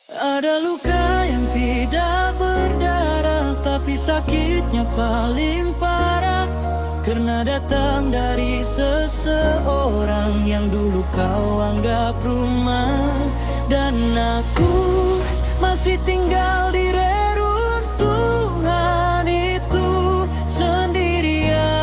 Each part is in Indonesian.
Ada luka yang tidak berdarah, tapi sakitnya paling parah, karena datang dari seseorang yang dulu kau anggap rumah. Dan aku masih tinggal di reruntuhan itu sendirian.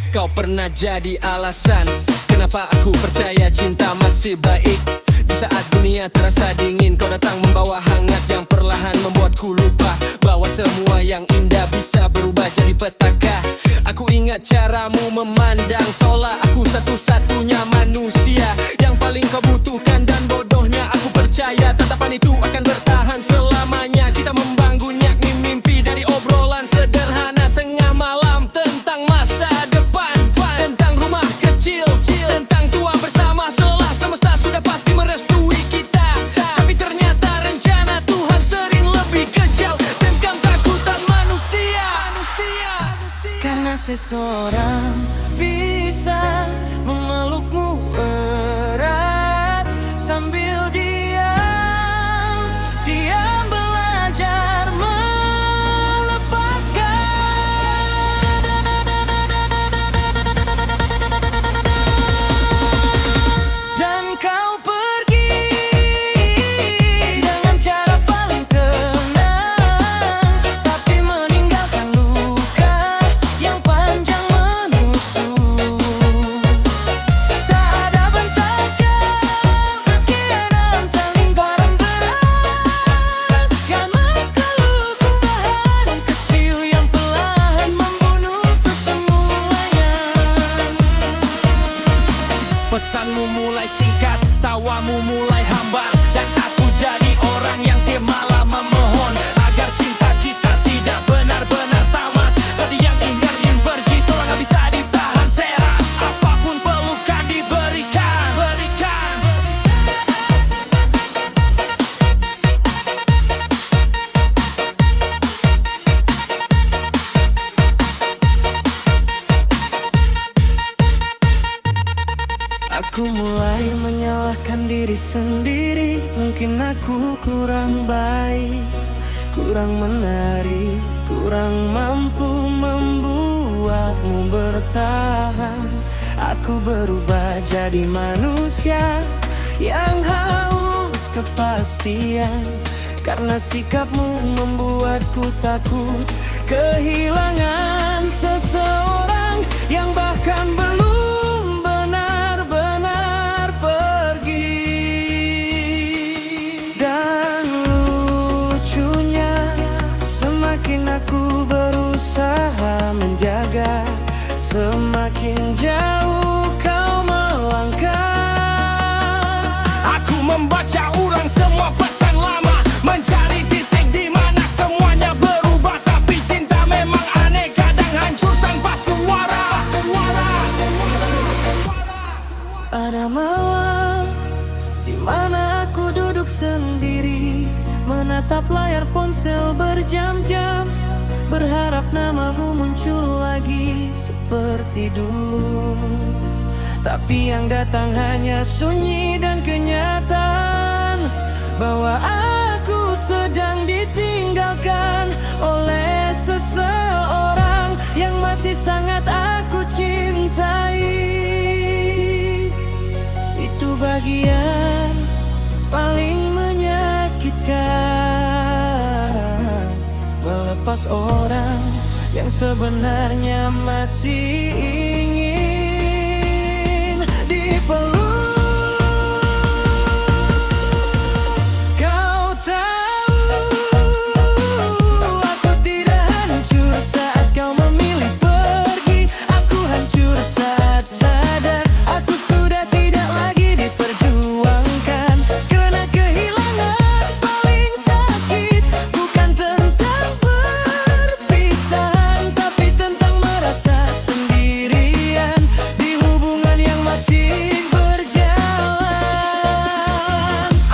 Kau pernah jadi alasan kenapa aku percaya cinta masih baik. Di saat dunia terasa dingin, kau datang membawa hangat yang perlahan membuatku lupa bahwa semua yang indah bisa berubah jadi petaka. Aku ingat caramu memandang, seolah aku satu-satunya manusia yang paling kau butuhkan. Dan bodohnya aku percaya tatapan itu akan bertahan selamanya. Kita membangun yakni mimpi dari obrolan sederhana tengah malam, tentang masa depan, tentang rumah kecil, tentang tua bersama, seolah semesta sudah pasti merestui kita. Tapi ternyata rencana Tuhan sering lebih kejam dan ketakutan manusia. Karena seseorang bisa memelukmu erat sambil diam belajar melepaskan. Dan kau pergi dengan cara paling tenang, tapi meninggalkan luka yang panjang menusuk. Tak ada bentakan, keinginan tak lingkaran berat, karena keluluhan kecil yang perlahan membunuh semuanya. Pesanmu mulai singkat, tawamu mulai hambar, dan aku jadi orang yang tiap malam memohon agar cinta kita tidak benar-benar tamat. Tadi yang ingin pergi, orang gak bisa ditahan serat, apapun pelukan diberikan. Aku mulai menyalahkan diri sendiri. Mungkin aku kurang baik, kurang menarik, kurang mampu membuatmu bertahan. Aku berubah jadi manusia yang haus kepastian, karena sikapmu membuatku takut kehilangan seseorang yang bahkan belum benar-benar pergi. Dan lucunya, semakin aku berusaha menjaga, semakin jauh kau melangkah. Aku membaca ulang semua pesan lama, mencari titik di mana semuanya berubah. Tapi cinta memang aneh, kadang hancur tanpa suara. Ada malam di mana aku duduk sendiri, menatap layar ponsel berjam-jam, berharap namamu muncul lagi seperti dulu. Tapi yang datang hanya sunyi dan kenyataan bahwa aku sedang ditinggalkan oleh seseorang yang masih sangat aku cintai. Itu bagian paling menyakitkan, melepas orang yang sebenarnya masih ingin dipeluk. Kau tahu aku tidak hancur saat kau memilih pergi. Aku hancur saat sadar aku sudah tidak lagi diperjuangkan, karena kehilangan paling sakit bukan tentang perpisahan, tapi tentang merasa sendirian di hubungan yang masih berjalan.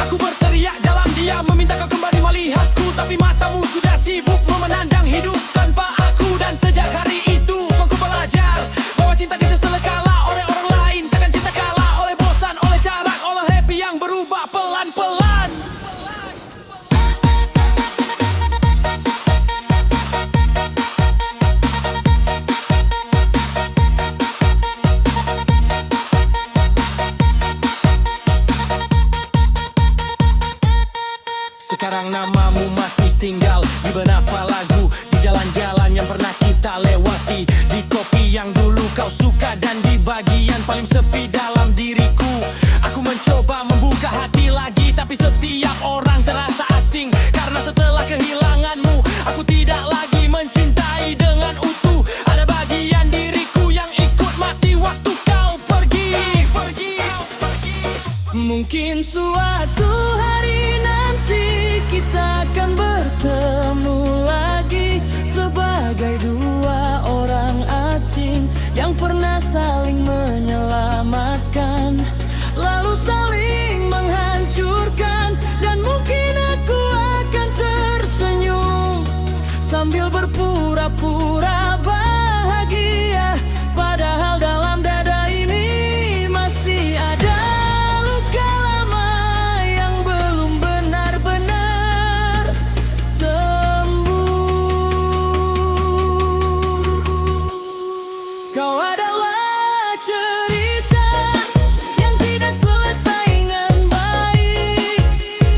Aku berteriak dalam diam, meminta kau kembali melihatku, tapi matamu sudah siap. masih tinggal di beberapa lagu, di jalan-jalan yang pernah kita lewati, di kopi yang dulu kau suka, dan di bagian paling sepi dalam diriku. Aku mencoba membuka hati lagi, tapi setiap orang terasa asing. Karena setelah kehilanganmu, aku tidak lagi mencintai dengan utuh. Ada bagian diriku yang ikut mati waktu kau pergi. Mungkin suatu hari nanti kita akan bertemu lagi sebagai dua orang asing yang pernah saling menyelamatkan, lalu saling menghancurkan. Dan mungkin aku akan tersenyum sambil berpura-pura bahagia, padahal dalam dada ini masih ada luka lama yang belum benar-benar sembuh. Kau adalah cerita yang tidak selesai dengan baik,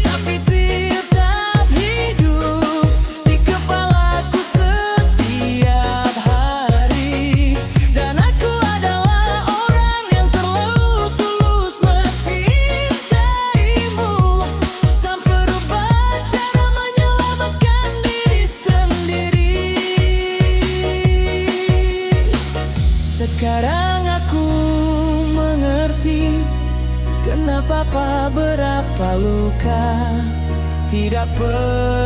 tapi tetap hidup di kepalaku setiap hari. Dan aku adalah orang yang terlalu tulus mencintaimu, sampai berubah cara menyelamatkan diri sendiri. Sekarang aku mengerti kenapa beberapa luka tidak pernah